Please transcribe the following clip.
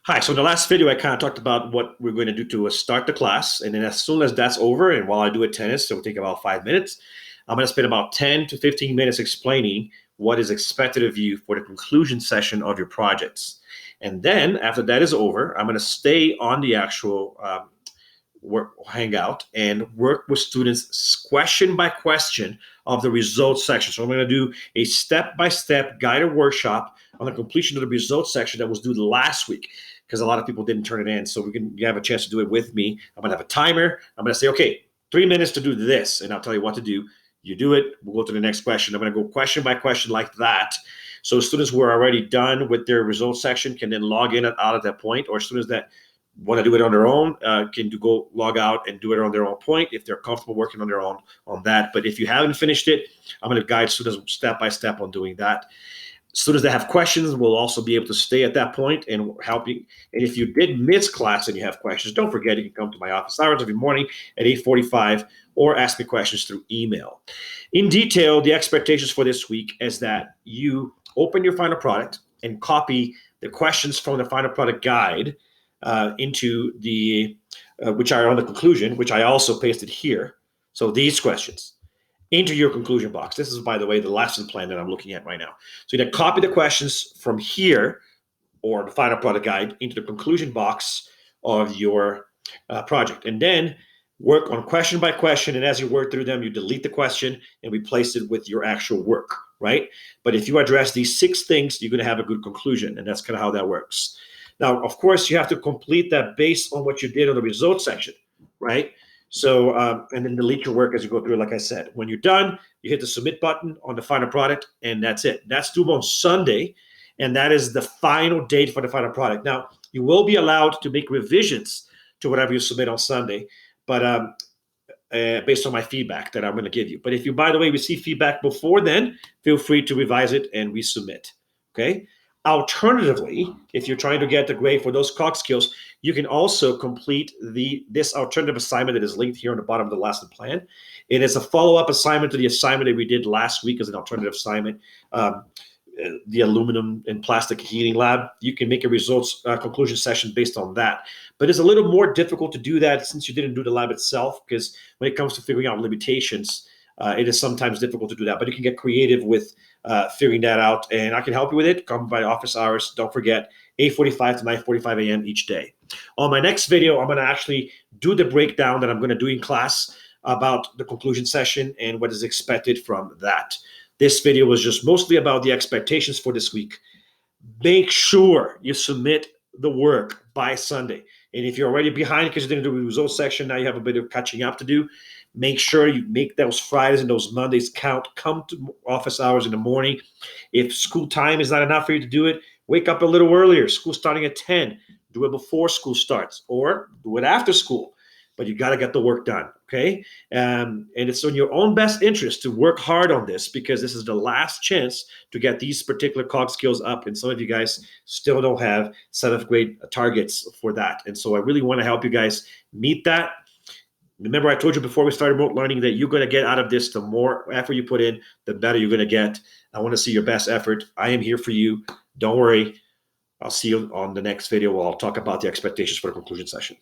Hi, so in the last video, I kind of talked about what we're going to do to start the class. And then as soon as that's over, and while I do attendance, it will take about 5 minutes, I'm going to spend about 10 to 15 minutes explaining what is expected of you for the conclusion session of your projects. And then after that is over, I'm going to stay on the actual work hangout and work with students question by question of the results section. So I'm going to do a step-by-step guided workshop on the completion of the results section that was due last week because a lot of people didn't turn it in. So you have a chance to do it with me. I'm going to have a timer. I'm going to say, okay, 3 minutes to do this, and I'll tell you what to do. You do it, we'll go to the next question. I'm going to go question by question like that. So students who are already done with their results section can then log in and out at that point, or students that want to do it on their own can go log out and do it on their own point if they're comfortable working on their own on that. But if you haven't finished it, I'm going to guide students step by step on doing that. Students that have questions will also be able to stay at that point and help you. And if you did miss class and you have questions, don't forget you can come to my office hours every morning at 8:45 or ask me questions through email. In detail, the expectations for this week is that you open your final product and copy the questions from the final product guide into the, which are on the conclusion, which I also pasted here. So these questions into your conclusion box. This is, by the way, the lesson plan that I'm looking at right now. So you copy the questions from here or the final product guide into the conclusion box of your project. And then work on question by question. And as you work through them, you delete the question and replace it with your actual work, right? But if you address these 6 things, you're going to have a good conclusion. And that's kind of how that works. Now, of course, you have to complete that based on what you did on the results section, right? So, and then delete your work as you go through, like I said. When you're done, you hit the submit button on the final product, and that's it. That's due on Sunday, and that is the final date for the final product. Now, you will be allowed to make revisions to whatever you submit on Sunday, but based on my feedback that I'm going to give you. But if you, by the way, receive feedback before then, feel free to revise it and resubmit, okay? Alternatively, if you're trying to get the grade for those cog skills, you can also complete this alternative assignment that is linked here on the bottom of the lesson plan. It is a follow-up assignment to the assignment that we did last week as an alternative assignment, the aluminum and plastic heating lab. You can make a results conclusion session based on that. But it's a little more difficult to do that since you didn't do the lab itself, because when it comes to figuring out limitations, it is sometimes difficult to do that. But you can get creative with figuring that out, and I can help you with it. Come by office hours. Don't forget, 8:45 to 9:45 a.m. each day. On my next video, I'm going to actually do the breakdown that I'm going to do in class about the conclusion session and what is expected from that. This video was just mostly about the expectations for this week. Make sure you submit the work by Sunday. And if you're already behind because you didn't do the results section, now you have a bit of catching up to do. Make sure you make those Fridays and those Mondays count. Come to office hours in the morning. If school time is not enough for you to do it, wake up a little earlier. School starting at 10. Do it before school starts, or do it after school. But you got to get the work done, okay? And it's in your own best interest to work hard on this, because this is the last chance to get these particular cog skills up. And some of you guys still don't have 7th grade targets for that. And so I really want to help you guys meet that. Remember, I told you before we started remote learning that you're going to get out of this, the more effort you put in, the better you're going to get. I want to see your best effort. I am here for you. Don't worry. I'll see you on the next video where I'll talk about the expectations for the conclusion session.